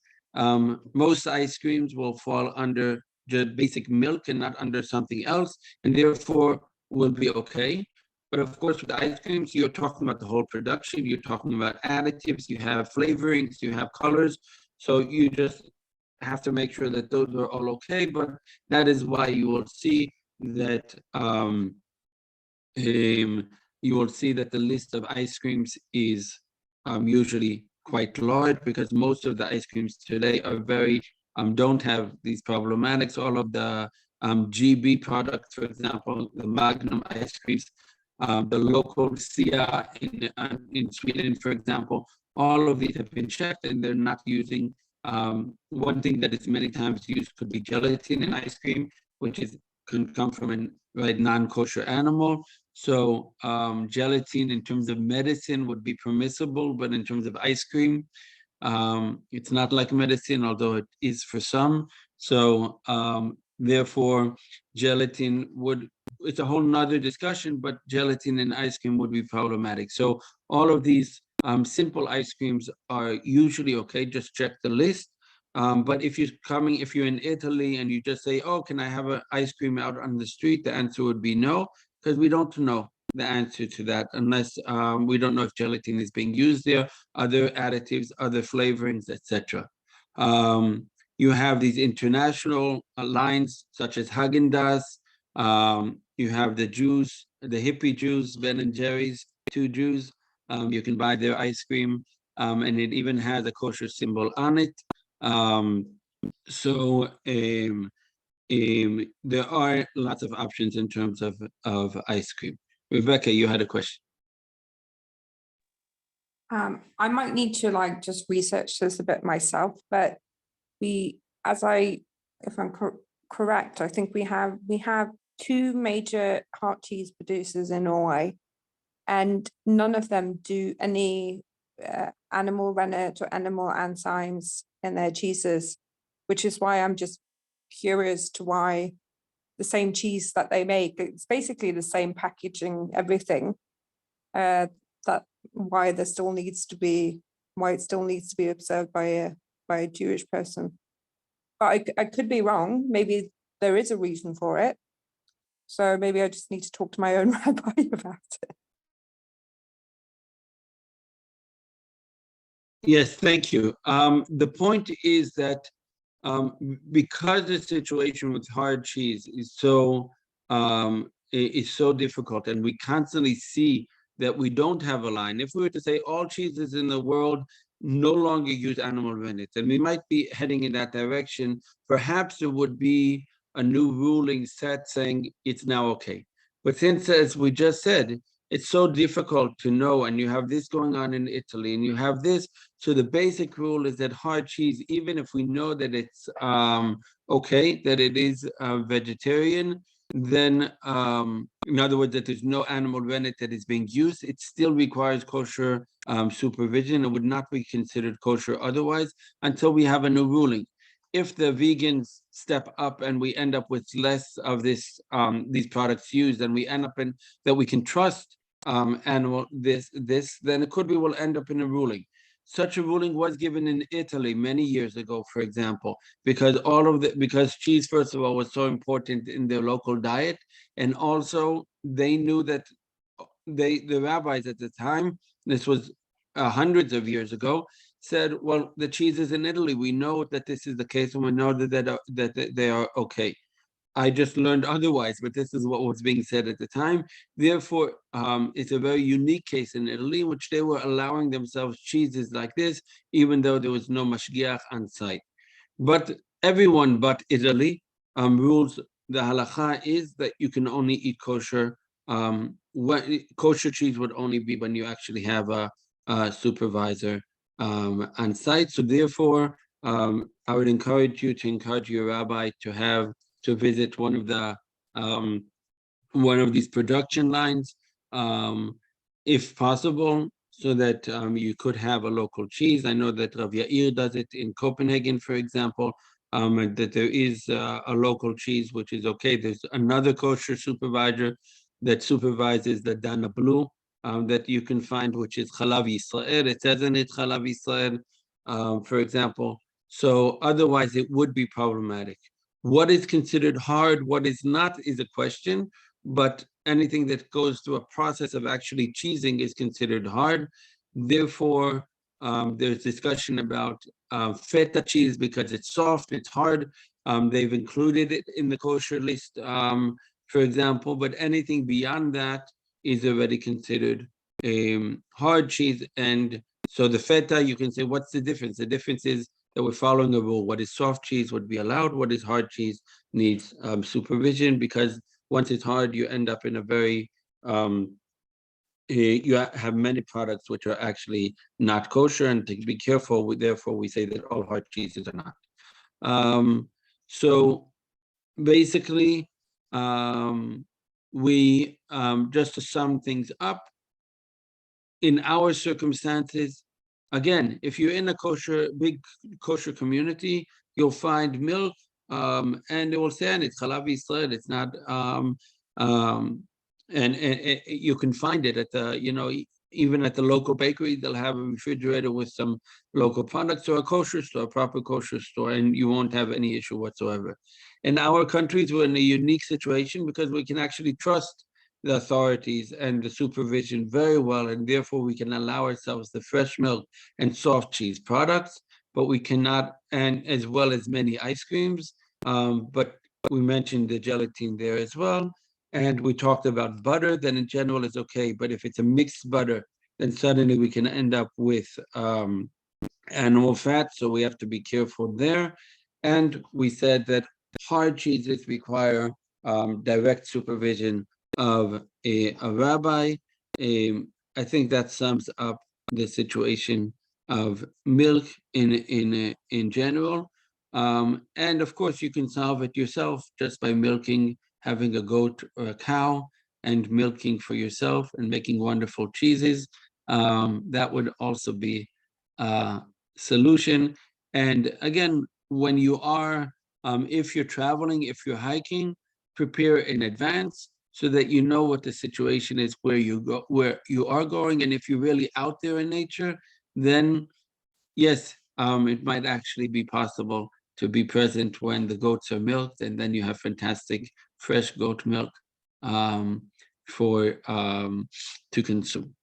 most ice creams will fall under just basic milk and not under something else, and therefore will be okay. But of course, with ice creams, you're talking about the whole production, you're talking about additives, you have flavorings, you have colors. So you just have to make sure that those are all okay. But that is why you will see that the list of ice creams is usually quite large because most of the ice creams today are very don't have these problematics. All of the GB products, for example, the Magnum ice creams, the local Sia in Sweden, for example, all of these have been checked and they're not using. One thing that is many times used could be gelatin in ice cream, which can come from a non-kosher animal. So gelatin in terms of medicine would be permissible, but in terms of ice cream, it's not like medicine, although it is for some. So therefore, gelatin it's a whole nother discussion, but gelatin in ice cream would be problematic. So all of these simple ice creams are usually okay, just check the list. But if you're in Italy and you just say, oh, can I have an ice cream out on the street? The answer would be no, because we don't know the answer to that unless we don't know if gelatin is being used there, other additives, other flavorings, etc. You have these international lines such as Haagen-Dazs. You have the Jews, the hippie Jews, Ben and Jerry's, 2 Jews. You can buy their ice cream, and it even has a kosher symbol on it. There are lots of options in terms of ice cream. Rebecca, you had a question. I might need to just research this a bit myself, but if I'm correct, I think we have 2 major hard cheese producers in Norway, and none of them do any animal rennet or animal enzymes in their cheeses, which is why I'm just curious to why the same cheese that they make, it's basically the same packaging, everything, why it still needs to be observed by a Jewish person. But I could be wrong. Maybe there is a reason for it. So maybe I just need to talk to my own rabbi about it. Yes, thank you. The point is that because the situation with hard cheese is so difficult, and we constantly see that we don't have a line. If we were to say all cheeses in the world no longer use animal rennet. And we might be heading in that direction. Perhaps there would be a new ruling set saying it's now okay. But since, as we just said, it's so difficult to know, and you have this going on in Italy, and you have this, so the basic rule is that hard cheese, even if we know that it's okay, that it is vegetarian, then in other words, that there's no animal rennet that is being used, it still requires kosher supervision. It would not be considered kosher otherwise until we have a new ruling. If the vegans step up and we end up with less of this these products used, and we end up in that we can trust animal this, then it could be we'll end up in a ruling. Such a ruling was given in Italy many years ago, for example, because cheese, first of all, was so important in their local diet, and also they knew that the rabbis at the time, this was hundreds of years ago, said, well, the cheese is in Italy. We know that this is the case, and we know that they are okay. I just learned otherwise, but this is what was being said at the time. Therefore, it's a very unique case in Italy, in which they were allowing themselves cheeses like this, even though there was no mashgiach on site. But everyone but Italy rules, the halacha is that you can only eat kosher. Kosher cheese would only be when you actually have a supervisor on site. So therefore, I would encourage you to encourage your rabbi to visit one of these production lines, if possible, so that you could have a local cheese. I know that Rav Yair does it in Copenhagen, for example, and that there is a local cheese, which is okay. There's another kosher supervisor that supervises the Dana Blue that you can find, which is Chalav Yisrael. It says in it Chalav Yisrael, for example. So otherwise, it would be problematic. What is considered hard, what is not, is a question, but anything that goes through a process of actually cheesing is considered hard. Therefore, there's discussion about feta cheese because it's soft, it's hard. They've included it in the kosher list, for example, but anything beyond that is already considered hard cheese. And so the feta, you can say, what's the difference? The difference is that we're following a rule. What is soft cheese would be allowed, what is hard cheese needs supervision, because once it's hard, you end up in a very, you have many products which are actually not kosher, and to be careful, therefore we say that all hard cheeses are not. So basically, we, just to sum things up, in our circumstances, again, if you're in a big kosher community, you'll find milk, and it will say, and it's Chalav Yisrael, it's not, and you can find it at the, even at the local bakery, they'll have a refrigerator with some local products, or a kosher store, a proper kosher store, and you won't have any issue whatsoever. In our countries, we're in a unique situation because we can actually trust the authorities and the supervision very well, and therefore we can allow ourselves the fresh milk and soft cheese products, but we cannot, and as well as many ice creams, but we mentioned the gelatin there as well, and we talked about butter, then in general it's okay, but if it's a mixed butter, then suddenly we can end up with animal fat, so we have to be careful there. And we said that hard cheeses require direct supervision of a rabbi. I think that sums up the situation of milk in general. And of course, you can solve it yourself just by having a goat or a cow and milking for yourself and making wonderful cheeses. That would also be a solution. And again, when you are, if you're traveling, if you're hiking, prepare in advance so that you know what the situation is where you are going. And if you're really out there in nature, then yes, it might actually be possible to be present when the goats are milked, and then you have fantastic fresh goat milk to consume.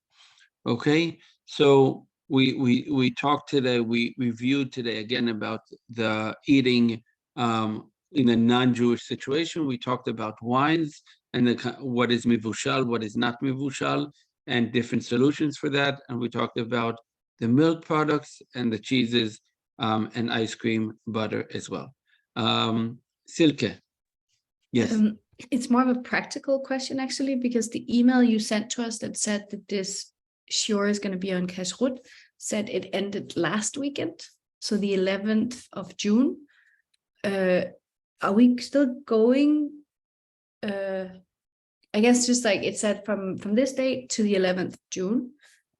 Okay, so we talked today, we reviewed today again about the eating in a non-Jewish situation. We talked about wines and what is mivushal, what is not mivushal, and different solutions for that. And we talked about the milk products and the cheeses, and ice cream, butter as well. Silke. Yes. It's more of a practical question, actually, because the email you sent to us that said that this shiur is going to be on Kashrut said it ended last weekend, so the 11th of June. Are we still going? I guess just like it said from this date to the 11th of June.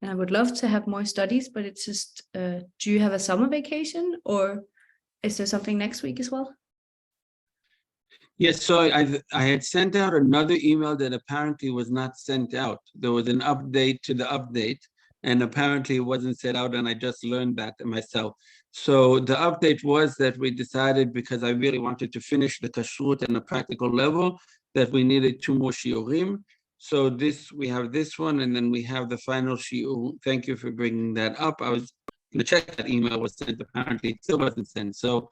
And I would love to have more studies, but it's just, do you have a summer vacation, or is there something next week as well? Yes, so I had sent out another email that apparently was not sent out. There was an update to the update, and apparently it wasn't sent out, and I just learned that myself. So the update was that we decided, because I really wanted to finish the kashrut at a practical level, that we needed 2 more shiurim. So we have this one, and then we have the final shiur. Thank you for bringing that up. I was going to check that email was sent. Apparently it still wasn't sent. So,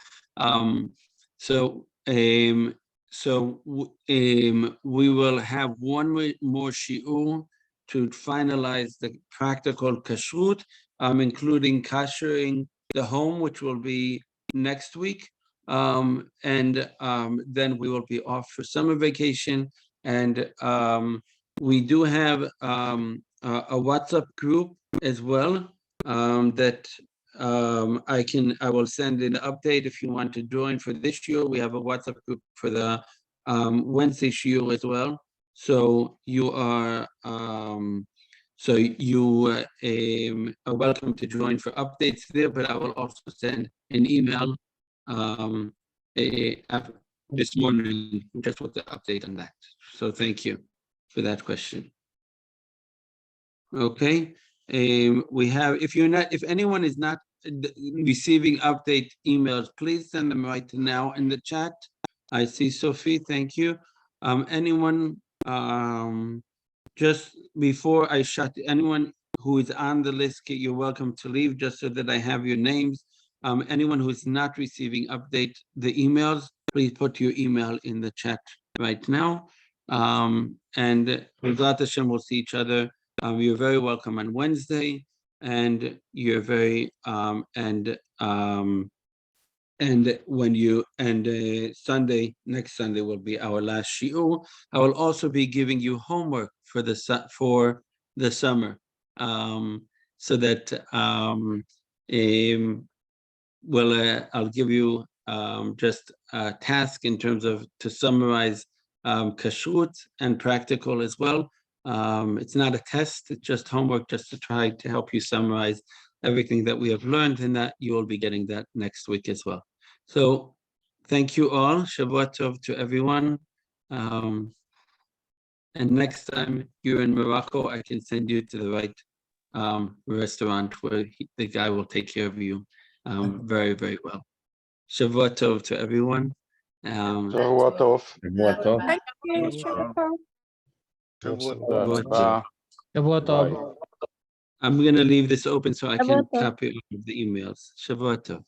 we will have 1 more shiur to finalize the practical kashrut, including kashering the home, which will be next week. Then we will be off for summer vacation. And we do have a WhatsApp group as well, that I will send an update if you want to join for this year. We have a WhatsApp group for the Wednesday shiur as well. So you are are welcome to join for updates there, but I will also send an email this morning just with the update on that. So thank you for that question. Okay. We have, if anyone is not receiving update emails, please send them right now in the chat. I see Sophie, thank you. Anyone, just before I shut, anyone who is on the list, you're welcome to leave, just so that I have your names. Anyone who is not receiving the emails, please put your email in the chat right now. And B'ezrat Hashem, we'll see each other. You're very welcome on Wednesday, and you're very Sunday, next Sunday will be our last shiur. I will also be giving you homework for the summer, so that I'll give you just a task in terms of to summarize kashrut and practical as well. It's not a test, it's just homework, just to try to help you summarize everything that we have learned, and that you will be getting that next week as well. So thank you all. Shavua Tov to everyone. And next time you're in Morocco, I can send you to the right restaurant where the guy will take care of you very, very well. Shavua Tov to everyone. Shavua Tov. Shavua Tov. Thank you. Shavua Tov. I'm going to leave this open so I can copy all of the emails. Shavua Tov.